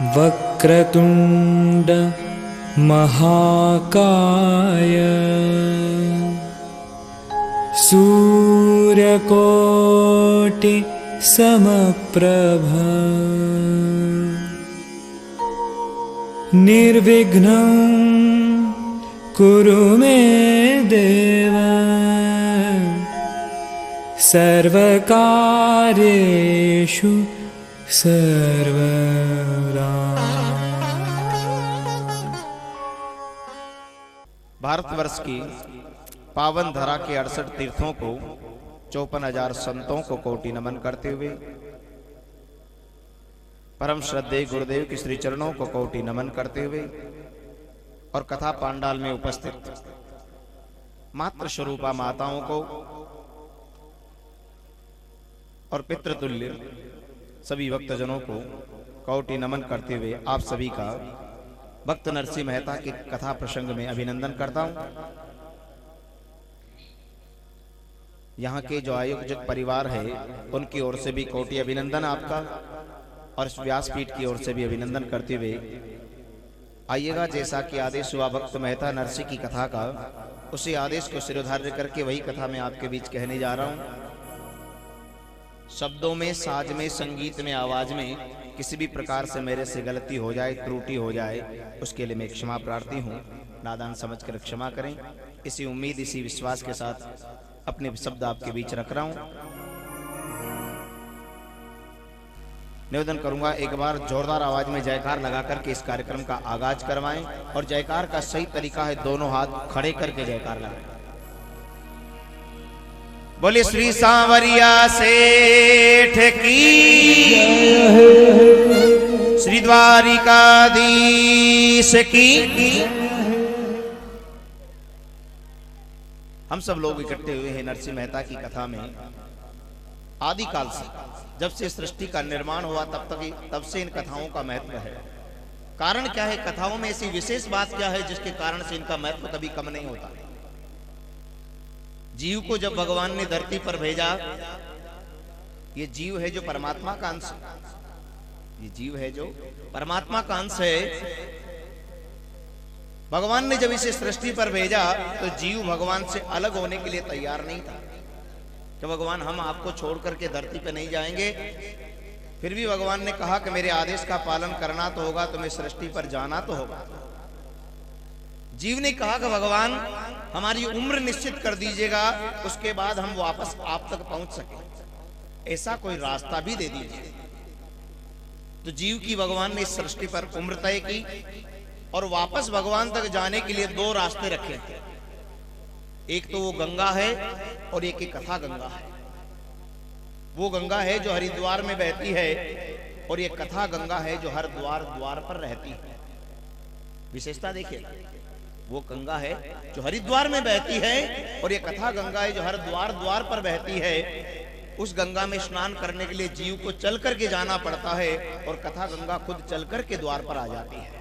वक्रतुंड महाकाय सूर्यकोटि समप्रभ निर्विघ्नं कुरु मे देव सर्वकार्येषु सर्वदा। भारतवर्ष की पावन धरा के 68 तीर्थों को 54,000 संतों को कोटि नमन करते हुए परम श्रद्धेय गुरुदेव के श्री चरणों को कोटि नमन करते हुए और कथा पांडाल में उपस्थित मातृ स्वरूपा माताओं को और पितृतुल्य सभी भक्तजनों को कोटि नमन करते हुए आप सभी का भक्त नरसिंह मेहता की कथा प्रसंग में अभिनंदन करता हूं। यहाँ के जो आयोजक परिवार है उनकी ओर से भी कोटि अभिनंदन आपका और इस व्यासपीठ की ओर से भी अभिनंदन करते हुए आइएगा जैसा कि आदेश हुआ भक्त मेहता नरसिंह की कथा का, उसी आदेश को सिरोधार्य करके वही कथा मैं आपके बीच कहने जा रहा हूं। शब्दों में, साज में, संगीत में, आवाज में किसी भी प्रकार से मेरे से गलती हो जाए, त्रुटि हो जाए, उसके लिए मैं क्षमा प्रार्थी हूं। नादान समझकर क्षमा करें। इसी उम्मीद, इसी विश्वास के साथ अपने शब्द आपके बीच रख रहा हूं। निवेदन करूंगा एक बार जोरदार आवाज में जयकार लगा करके इस कार्यक्रम का आगाज करवाएं और जयकार का सही तरीका है दोनों हाथ खड़े करके जयकार लगाएं। बोले श्री सांवरिया सेठ की, श्री द्वारिकाधीश की। हम सब लोग इकट्ठे हुए हैं नरसिंह मेहता की कथा में। आदिकाल से, जब से सृष्टि का निर्माण हुआ तब से इन कथाओं का महत्व है। कारण क्या है? कथाओं में ऐसी विशेष बात क्या है जिसके कारण से इनका महत्व कभी कम नहीं होता? जीव को जब भगवान ने धरती पर भेजा, ये जीव है जो परमात्मा का अंश, ये जीव है जो परमात्मा का अंश है। भगवान ने जब इसे सृष्टि पर भेजा तो जीव भगवान से अलग होने के लिए तैयार नहीं था कि भगवान हम आपको छोड़ करके धरती पे नहीं जाएंगे। फिर भी भगवान ने कहा कि मेरे आदेश का पालन करना तो होगा, तुम्हें सृष्टि पर जाना तो होगा। जीव ने कहा कि भगवान हमारी उम्र निश्चित कर दीजिएगा, उसके बाद हम वापस आप तक पहुंच सके, ऐसा कोई रास्ता भी दे दीजिए। तो जीव की भगवान ने इस सृष्टि पर उम्र तय की और वापस भगवान तक जाने के लिए दो रास्ते रखे। एक तो वो गंगा है और एक कथा गंगा है। वो गंगा है जो हरिद्वार में बहती है और ये कथा गंगा है जो हर द्वार द्वार पर रहती है। विशेषता देखिए, वो गंगा है जो हरिद्वार में बहती है और ये कथा गंगा है जो हर द्वार द्वार पर बहती है। उस गंगा में स्नान करने के लिए जीव को चल करके जाना पड़ता है और कथा गंगा खुद चल करके द्वार पर आ जाती है।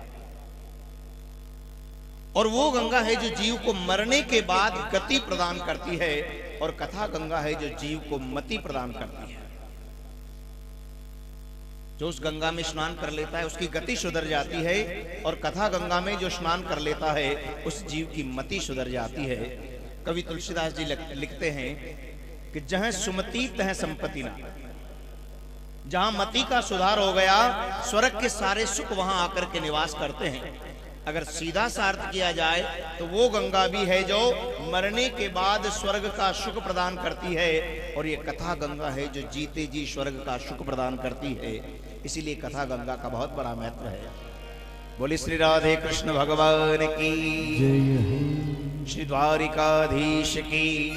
और वो गंगा है जो जीव को मरने के बाद गति प्रदान करती है और कथा गंगा है जो जीव को मति प्रदान करती है। जो उस गंगा में स्नान कर लेता है उसकी गति सुधर जाती है और कथा गंगा में जो स्नान कर लेता है उस जीव की मति सुधर जाती है। कवि तुलसीदास जी लिखते हैं कि जहां सुमति तह संपत्ति ना, जहां मति का सुधार हो गया स्वर्ग के सारे सुख वहां आकर के निवास करते हैं। अगर सीधा सा अर्थ किया जाए तो वो गंगा भी है जो मरने के बाद स्वर्ग का सुख प्रदान करती है और ये कथा गंगा है जो जीते जी स्वर्ग का सुख प्रदान करती है। इसीलिए कथा गंगा का बहुत बड़ा महत्व है। बोले श्री राधे कृष्ण भगवान की, श्री द्वारिकाधीश की।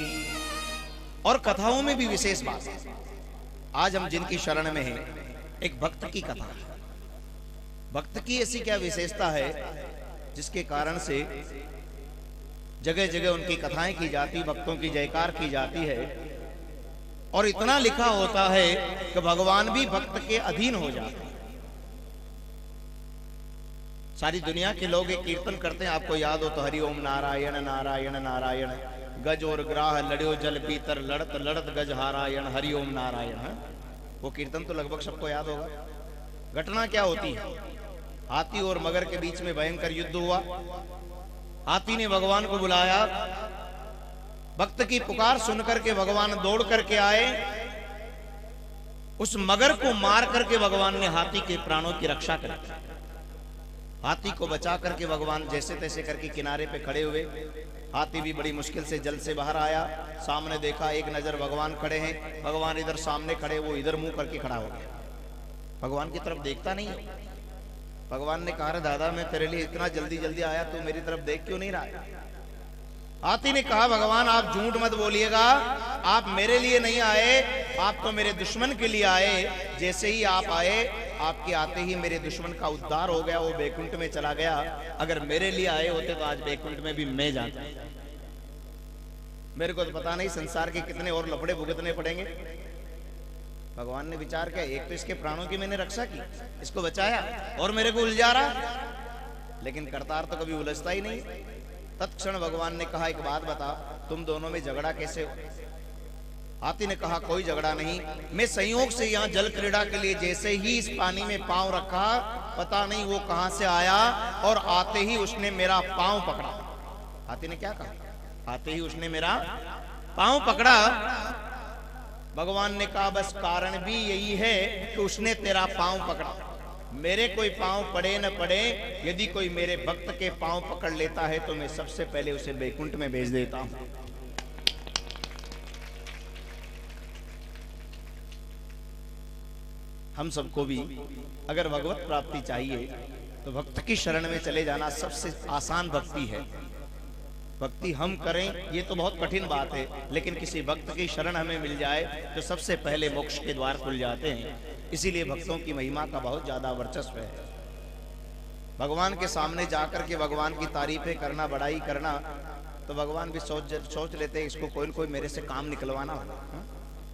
और कथाओं में भी विशेष बात है। आज हम जिनकी शरण में हैं, एक भक्त की कथा है। भक्त की ऐसी क्या विशेषता है जिसके कारण से जगह जगह उनकी कथाएं की जाती, भक्तों की जयकार की जाती है। और इतना लिखा होता है कि भगवान भी भक्त के अधीन हो जाते हैं। सारी दुनिया के लोग एक कीर्तन करते हैं, आपको याद हो तो, हरि ओम नारायण नारायण नारायण, गज और ग्राह लड़ो जल पीतर, लड़त लड़त गज हारायण, हरि ओम नारायण। वो कीर्तन तो लगभग सबको याद होगा। घटना क्या होती है? हाथी और मगर के बीच में भयंकर युद्ध हुआ। हाथी ने भगवान को बुलाया, भक्त की पुकार सुनकर के भगवान दौड़ करके आए। उस मगर को मार करके भगवान ने हाथी के प्राणों की रक्षा करी। हाथी को बचा करके भगवान जैसे तैसे करके किनारे पे खड़े हुए। हाथी भी बड़ी मुश्किल से जल से बाहर आया। सामने देखा, एक नजर भगवान खड़े हैं। भगवान इधर सामने खड़े, वो इधर मुंह करके खड़ा हो गया, भगवान की तरफ देखता नहीं है। भगवान ने कहा, दादा मैं तेरे लिए इतना जल्दी जल्दी आया, तू मेरी तरफ देख क्यों नहीं रहा है? हाथी ने कहा, भगवान आप झूठ मत बोलिएगा, आप मेरे लिए नहीं आए, आप तो मेरे दुश्मन के लिए आए। जैसे ही आप आए, आपके आते ही मेरे दुश्मन का उद्धार हो गया, वो बैकुंठ में चला गया। अगर मेरे लिए आए होते तो आज बैकुंठ में भी मैं जाता। मेरे को तो पता नहीं संसार के कितने और लफड़े भुगतने पड़ेंगे। भगवान ने विचार किया, एक तो इसके प्राणों की मैंने रक्षा की, इसको बचाया, और मेरे को उलझा रहा। लेकिन करतार तो कभी उलझता ही नहीं। तत्क्षण भगवान ने कहा, एक बात बता, तुम दोनों में झगड़ा कैसे हो? हाथी ने कहा, कोई झगड़ा नहीं, मैं संयोग से यहाँ जल क्रीड़ा के लिए जैसे ही इस पानी में पांव रखा, पता नहीं वो कहां से आया और आते ही उसने मेरा पांव पकड़ा। हाथी ने क्या कहा? आते ही उसने मेरा पांव पकड़ा। भगवान ने कहा, बस कारण भी यही है कि उसने तेरा पांव पकड़ा। मेरे कोई पांव पड़े न पड़े, यदि कोई मेरे भक्त के पांव पकड़ लेता है तो मैं सबसे पहले उसे बैकुंठ में भेज देता हूं। हम सबको भी अगर भगवत प्राप्ति चाहिए तो भक्त की शरण में चले जाना सबसे आसान भक्ति है। भक्ति हम करें ये तो बहुत कठिन बात है, लेकिन किसी भक्त की शरण हमें मिल जाए तो सबसे पहले मोक्ष के द्वार खुल जाते हैं। इसीलिए भक्तों की महिमा का बहुत ज्यादा वर्चस्व है। भगवान के सामने जाकर के भगवान की तारीफें करना, बड़ाई करना, तो भगवान भी सोच लेते हैं इसको कोई न कोई मेरे से काम निकलवाना हो।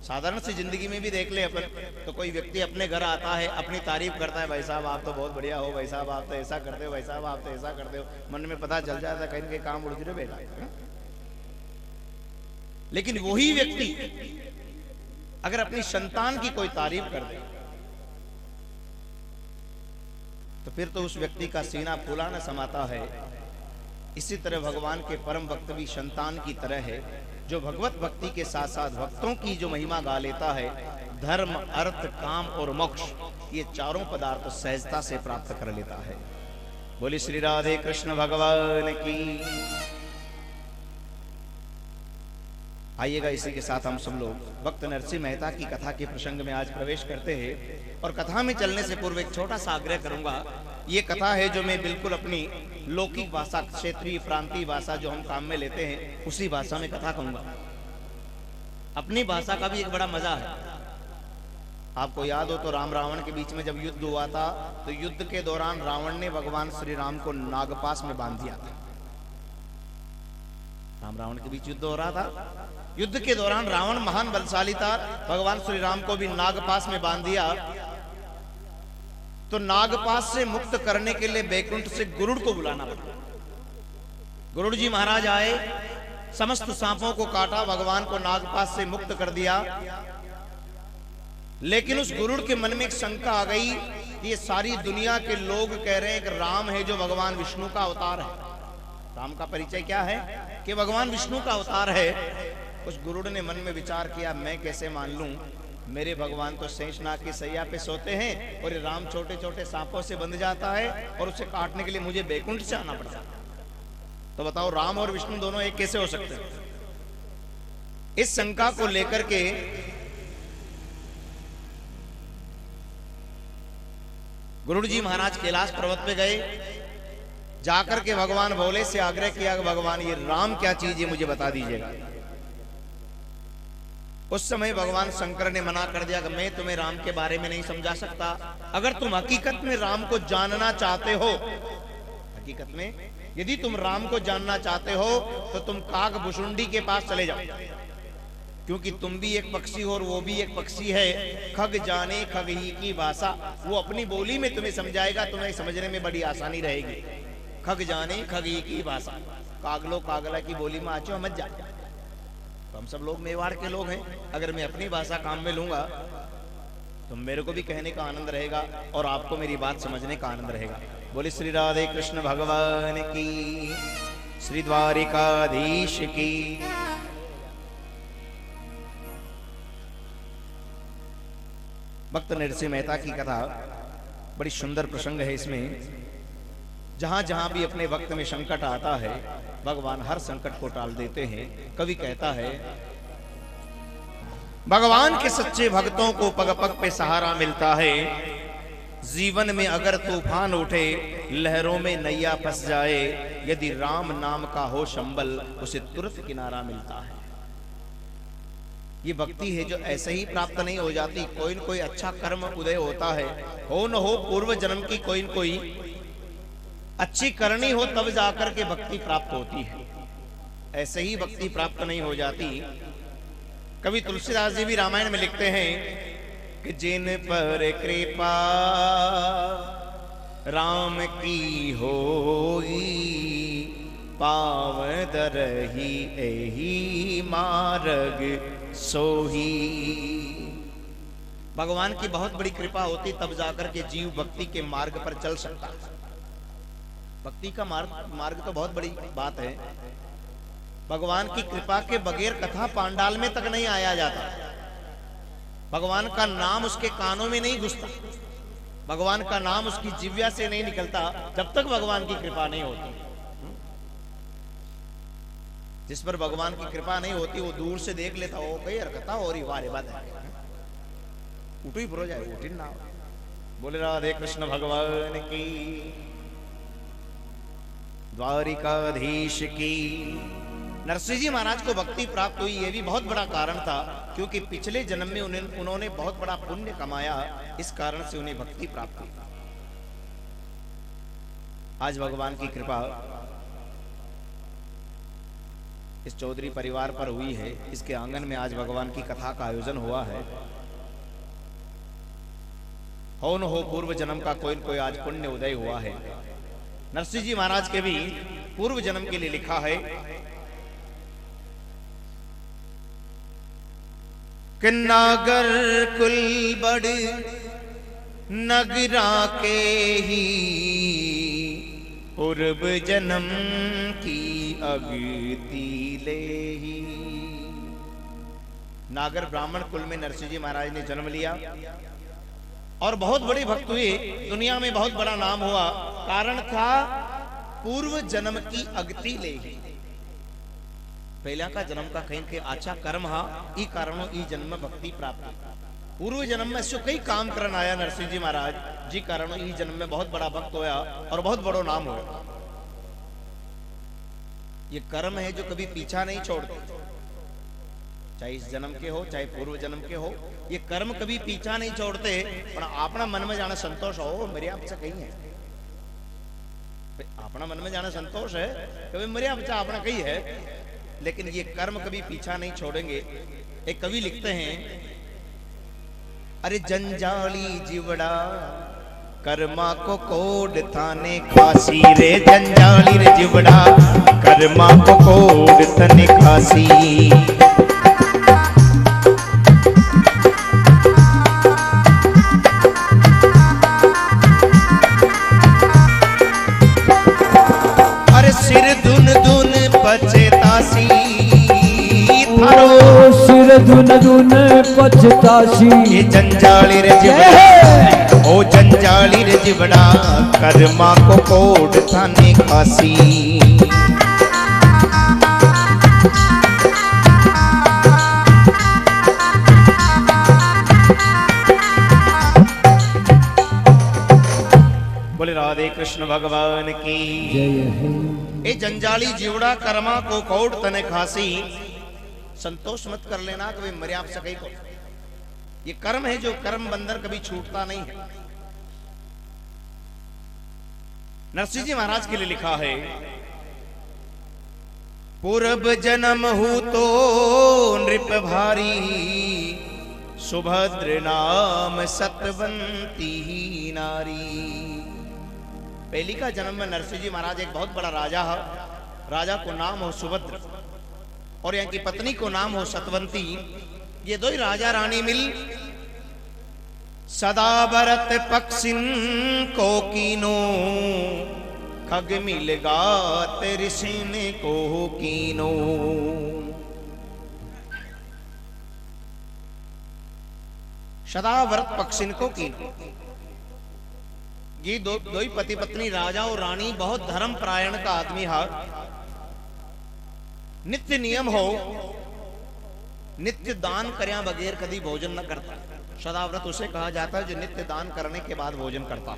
साधारण सी जिंदगी में भी देख ले अपन, तो कोई व्यक्ति अपने घर आता है, अपनी तारीफ करता है, भाई साहब आप तो बहुत बढ़िया हो, भाई साहब आप तो ऐसा करते हो, भाई साहब आप तो ऐसा करते हो। मन में पता चल जाता है कहीं न कहीं काम उड़ रहे बेटा। लेकिन वही व्यक्ति अगर अपनी संतान की कोई तारीफ कर दे तो फिर तो उस व्यक्ति का सीना फूला न समाता है। इसी तरह भगवान के परम भक्त भी संतान की तरह है, जो भगवत भक्ति के साथ साथ भक्तों की जो महिमा गा लेता है। धर्म, अर्थ, काम और मोक्ष, ये चारों पदार्थ सहजता से प्राप्त कर लेता है। बोली श्री राधे कृष्ण भगवान की। आइएगा, इसी के साथ हम सब लोग भक्त नरसिंह मेहता की कथा के प्रसंग में आज प्रवेश करते हैं। और कथा में चलने से पूर्व एक छोटा सा आग्रह करूंगा। ये कथा है जो मैं बिल्कुल अपनी लौकिक भाषा, क्षेत्रीय प्रांतीय भाषा जो हम काम में लेते हैं, उसी भाषा में कथा कहूंगा। अपनी भाषा का भी एक बड़ा मजा है। आपको याद हो तो राम रावण के बीच में जब युद्ध हुआ था, तो युद्ध के दौरान रावण ने भगवान श्री राम को नागपाश में बांध दिया था। राम रावण के बीच युद्ध हो रहा था। युद्ध के दौरान रावण महान बलशाली था, भगवान श्री राम को भी नागपाश में बांध दिया। तो नागपाश से मुक्त करने के लिए बैकुंठ से गरुड़ को बुलाना पड़ा। गरुड़ जी महाराज आए, समस्त सांपों को काटा, भगवान को नागपाश से मुक्त कर दिया। लेकिन उस गरुड़ के मन में एक शंका आ गई, ये सारी दुनिया के लोग कह रहे हैं कि राम है जो भगवान विष्णु का अवतार है। राम का परिचय क्या है? कि भगवान विष्णु का अवतार है। उस गरुड़ ने मन में विचार किया, मैं कैसे मान लूं, मेरे भगवान तो शेषनाग की सैया पे सोते हैं और ये राम छोटे छोटे सांपों से बंध जाता है और उसे काटने के लिए मुझे बैकुंठ से आना पड़ता। तो बताओ राम और विष्णु दोनों एक कैसे हो सकते हैं? इस शंका को लेकर के गरुड़ जी महाराज कैलाश पर्वत पे गए। जाकर के भगवान भोले से आग्रह किया कि भगवान ये राम क्या चीज है, मुझे बता दीजिएगा। उस समय भगवान शंकर ने मना कर दिया कि मैं तुम्हें राम के बारे में नहीं समझा सकता। अगर तुम हकीकत में राम को जानना चाहते हो, हकीकत में यदि तुम राम को जानना चाहते हो तो तुम काग भुषुंडी के पास चले जाओ, क्योंकि तुम भी एक पक्षी हो और वो भी एक पक्षी है। खग जाने खग ही की भाषा, वो अपनी बोली में तुम्हें समझाएगा, तुम्हें समझने में बड़ी आसानी रहेगी। खग जाने खग ही की भाषा, कागलो कागला की बोली में आचो मत जा। तो हम सब लोग मेवाड़ के लोग हैं, अगर मैं अपनी भाषा काम में लूंगा तो मेरे को भी कहने का आनंद रहेगा और आपको मेरी बात समझने का आनंद रहेगा। बोले श्री राधे कृष्ण भगवान की, श्री द्वारिकाधीश की। भक्त नरसिंह मेहता की कथा बड़ी सुंदर प्रसंग है। इसमें जहां जहां भी अपने वक्त में संकट आता है, भगवान हर संकट को टाल देते हैं। कवि कहता है, भगवान के सच्चे भक्तों को पग पग पे सहारा मिलता है। जीवन में अगर तूफान उठे, लहरों में नैया फंस जाए, यदि राम नाम का हो संबल, उसे तुरंत किनारा मिलता है। ये भक्ति है जो ऐसे ही प्राप्त नहीं हो जाती। कोई न कोई अच्छा कर्म उदय होता है, हो न हो पूर्व जन्म की कोई न कोई अच्छी करनी हो, तब जाकर के भक्ति प्राप्त होती है। ऐसे ही भक्ति प्राप्त नहीं हो जाती। कवि तुलसीदास जी भी रामायण में लिखते हैं कि जिन पर कृपा राम की होई, पाव दरही एही मार्ग सोही। भगवान की बहुत बड़ी कृपा होती, तब जाकर के जीव भक्ति के मार्ग पर चल सकता है। भक्ति का मार्ग तो बहुत बड़ी बात है। भगवान की कृपा के बगैर कथा पांडाल में तक नहीं आया जाता। भगवान का नाम उसके कानों में नहीं घुसता, भगवान का नाम उसकी जिह्वा से नहीं निकलता, जब तक भगवान की कृपा नहीं होती। जिस पर भगवान की कृपा नहीं होती, वो दूर से देख लेता, हो कही कथा हो रही, वारे बात है, उठो ही भरो जाए, उठी ना। बोले राधे कृष्ण भगवान की, द्वारिकाधीश की। नरसिंह जी महाराज को भक्ति प्राप्त हुई, यह भी बहुत बड़ा कारण था, क्योंकि पिछले जन्म में उन्होंने बहुत बड़ा पुण्य कमाया, इस कारण से उन्हें भक्ति प्राप्त हुई। आज भगवान की कृपा इस चौधरी परिवार पर हुई है। इसके आंगन में आज भगवान की कथा का आयोजन हुआ है। हो न हो पूर्व जन्म का कोई न कोई आज पुण्य उदय हुआ है। नरसिंह जी महाराज के भी पूर्व जन्म के लिए लिखा है कि नागर कुल बड़ नगरा के ही, पूर्व जन्म की अगती ले ही। नागर ब्राह्मण कुल में नरसिंह जी महाराज ने जन्म लिया और बहुत बड़े भक्त हुए, दुनिया में बहुत बड़ा नाम हुआ। कारण था पूर्व जन्म की अगति ले ही। पहला का जन्म का कहीं के अच्छा कर्म हा, ई कारणों ई जन्म भक्ति प्राप्त। पूर्व जन्म में से कई काम करन आया नरसिंह जी महाराज जी, कारण ई जन्म में बहुत बड़ा भक्त होया और बहुत बड़ो नाम होया। ये कर्म है जो कभी पीछा नहीं छोड़ते, चाहे इस जन्म के हो चाहे पूर्व जन्म के हो। ये कर्म कभी पीछा नहीं छोड़ते, पर अपना मन में जाना संतोष हो, मेरे आपसे कहीं है, अपना मन में जाना संतोष है, कभी मेरे आपसे अपना कहीं है, लेकिन ये कर्म कभी पीछा नहीं छोड़ेंगे। एक कवि लिखते हैं, अरे जंजाली जीवड़ा कर्मा को कोड थाने खासी रे, जंजाली रे जीवड़ा कर्मा को कोड थाने खासी। अरे सिर धुन धुन पचेतासी थारो, सिर धुन धुन पछतासी। ये जंजाली रे जीवड़ा, ओ जंजाली रे जीवड़ा कर्मा को कोड थाने खासी। बोले राधे कृष्ण भगवान की जय है। ए जंजाली जीवड़ा कर्मा को कोड तने खासी। संतोष मत कर लेना कभी मर्याद से कहीं को। ये कर्म है जो कर्म बंधन कभी छूटता नहीं है। नरसिंह जी महाराज के लिए लिखा है, पूर्व जन्म हूं तो नृप भारी, सुभद्र नाम सतवंती नारी। पहली का जन्म में नरसिंह जी महाराज एक बहुत बड़ा राजा है। राजा को नाम हो सुभद्र और यहाँ की पत्नी को नाम हो सतवंती। ये दो ही राजा रानी मिल सदा बरत पक्षिन को कीनो, खग मिलगा ऋषिन को कीनो। सदा व्रत पक्षिन को कीनो। ये दो ही पति पत्नी राजा और रानी बहुत धर्म परायण का आदमी है। नित्य नियम हो, नित्य दान कर्या बगैर कभी भोजन न करता। सदाव्रत उसे कहा जाता है जो नित्य दान करने के बाद भोजन करता।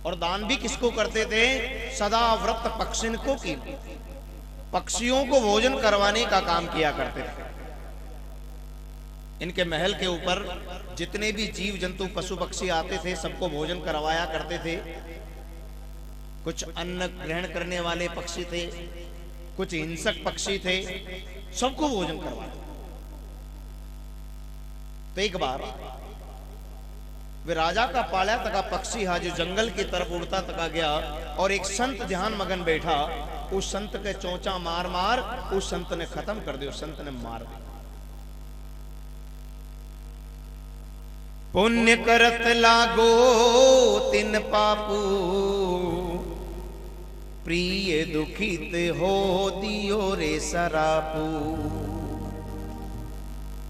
और दान भी किसको करते थे? सदाव्रत पक्षिन को की, पक्षियों को भोजन करवाने का काम किया करते थे। इनके महल के ऊपर जितने भी जीव जंतु पशु पक्षी आते थे सबको भोजन करवाया करते थे। कुछ अन्न ग्रहण करने वाले पक्षी थे, कुछ हिंसक पक्षी थे, सबको भोजन करवाया। तो एक बार वे राजा का पाला तका पक्षी हा जो जंगल की तरफ उड़ता तका गया और एक संत ध्यान मगन बैठा। उस संत के चोंचा मार मार उस संत ने खत्म कर दिया, उस संत ने मार दिया। पुण्य करत लागो तिन पापू, प्रिय दुखित हो दियो रे सरापू।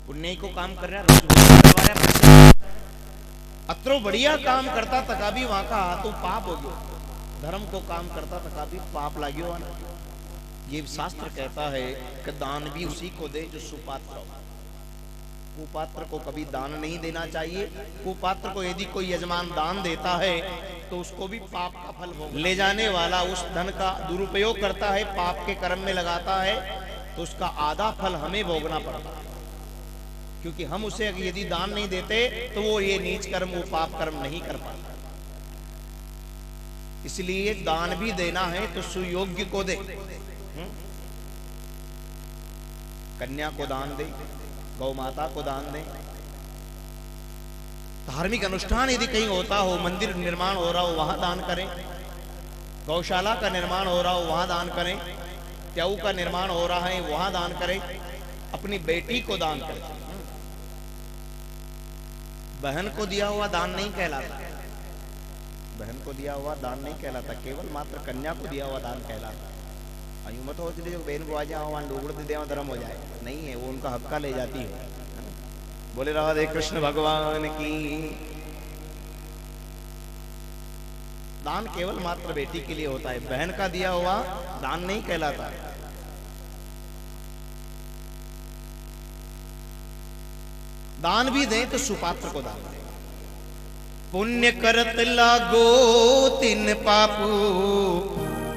पुण्य को काम कर रहा, अत्रो बढ़िया काम करता तका भी वहां का हाथों पाप हो गयो। धर्म को काम करता तका भी पाप लाग्यो। ये शास्त्र कहता है कि दान भी उसी को दे जो सुपात्र हो। कुपात्र को कभी दान नहीं देना चाहिए। कुपात्र को यदि कोई यजमान दान देता है तो उसको भी पाप का फल भोग। ले जाने वाला उस धन का दुरुपयोग करता है, पाप के कर्म में लगाता है, तो उसका आधा फल हमें भोगना पड़ता है। क्योंकि हम उसे यदि दान नहीं देते तो वो ये नीच कर्म, वो पाप कर्म नहीं कर पाता। इसलिए दान भी देना है तो सुयोग्य को दे। कन्या को दान दे, गौ माता को दान दें। धार्मिक अनुष्ठान यदि कहीं होता हो, मंदिर निर्माण हो रहा हो, वहां दान करें। गौशाला का निर्माण हो रहा हो, वहां दान करें। त्याऊ का निर्माण हो रहा है, वहां दान करें। अपनी बेटी को दान करें। बहन को दिया हुआ दान नहीं कहलाता। बहन को दिया हुआ दान नहीं कहलाता, केवल मात्र कन्या को दिया हुआ दान कहलाता। अयू मत हो जो बहन को आ जाओ वहां डोगड़ दे देवा धर्म हो जाए, नहीं है। वो उनका हक्का ले जाती है। बोले राधे कृष्ण भगवान की। दान केवल मात्र बेटी के लिए होता है, बहन का दिया हुआ दान नहीं कहलाता। दान भी दें तो सुपात्र को दान दें। पुण्य करत लागो तिन पापू,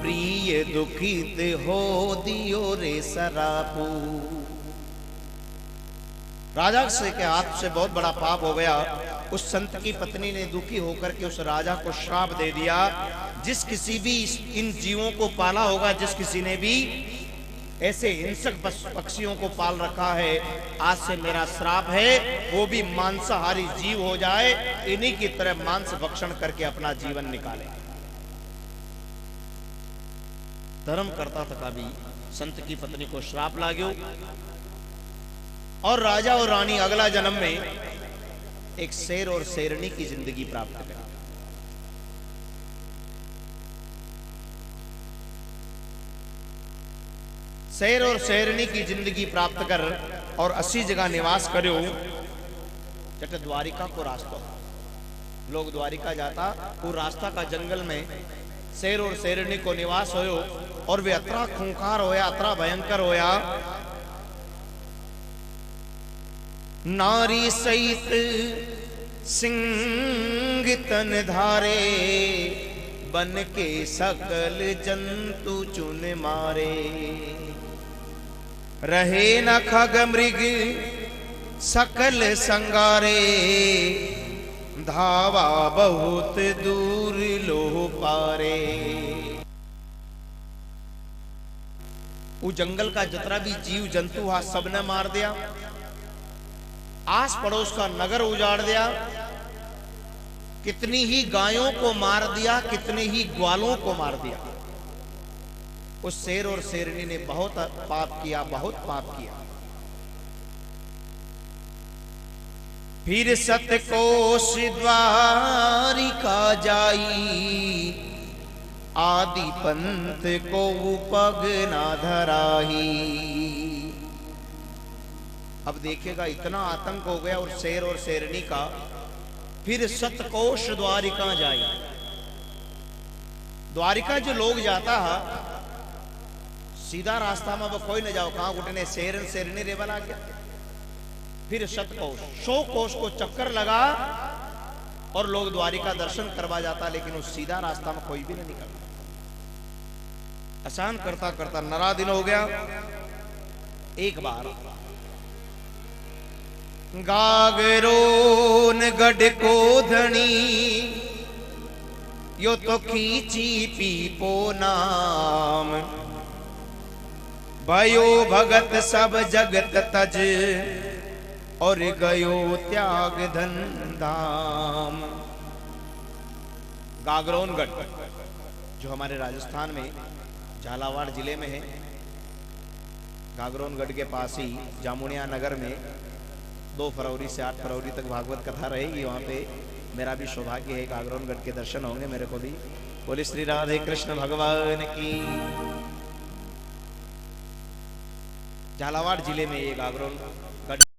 प्रिय दुखित हो दियो रे सरापू। राजा से के हाथ से बहुत बड़ा पाप हो गया। उस संत की पत्नी ने दुखी होकर के उस राजा को श्राप दे दिया। जिस किसी भी इन जीवों को पाला होगा, जिस किसी ने भी ऐसे हिंसक पक्षियों को पाल रखा है, आज से मेरा श्राप है वो भी मांसाहारी जीव हो जाए, इन्हीं की तरह मांस भक्षण करके अपना जीवन निकाले। धर्म करता था कभी संत की पत्नी को श्राप लाग्यो और राजा और रानी अगला जन्म में एक शेर और शेरनी की जिंदगी प्राप्त करी। शेर और शेरनी की जिंदगी प्राप्त कर और 80 जगह निवास करो। जट द्वारिका को रास्ता, लोग द्वारिका जाता, वो रास्ता का जंगल में शेर और शेरनी को निवास होयो और वे अतरा खूंखार होया, अतरा भयंकर होया। नारी सहित सिंह तन धारे, बन के सकल जंतु चुन मारे। रहे न खग मृग सकल संगारे, धावा बहुत दूर लो पारे। वो जंगल का जितना भी जीव जंतु हा सबने मार दिया। आस पड़ोस का नगर उजाड़ दिया। कितनी ही गायों को मार दिया, कितने ही ग्वालों को मार दिया। उस शेर और शेरनी ने बहुत पाप किया, बहुत पाप किया। फिर सतकोष द्वारिका जाई, आदि पंथ को पग ना धराही। अब देखिएगा इतना आतंक हो गया और शेर और शेरनी का। फिर सतकोष द्वारिका जाई, द्वारिका जो लोग जाता है सीधा रास्ता में वो कोई न जाओ, कहां उठने शेर शेरनी रेवल आ गया। फिर शतकोष 100 कोष को चक्कर लगा और लोग द्वारिका दर्शन करवा जाता, लेकिन उस सीधा रास्ता में कोई भी नहीं निकलता। आसान करता करता नरा दिन हो गया। एक बार गागरोन गढ़ को धनी, यो तो खींची पीपो नाम, भयो भगत सब जगत तज, और गयो त्याग धन धाम। गागरोनगढ़ जो हमारे राजस्थान में झालावाड़ जिले में है, गागरोनगढ़ के पास ही जामुनिया नगर में 2 फरवरी से 8 फरवरी तक भागवत कथा रहेगी। वहां पे मेरा भी सौभाग्य है, गागरोनगढ़ के दर्शन होंगे मेरे को भी। बोले श्री राधे कृष्ण भगवान की। झालावाड़ जिले में ये गागरोनगढ़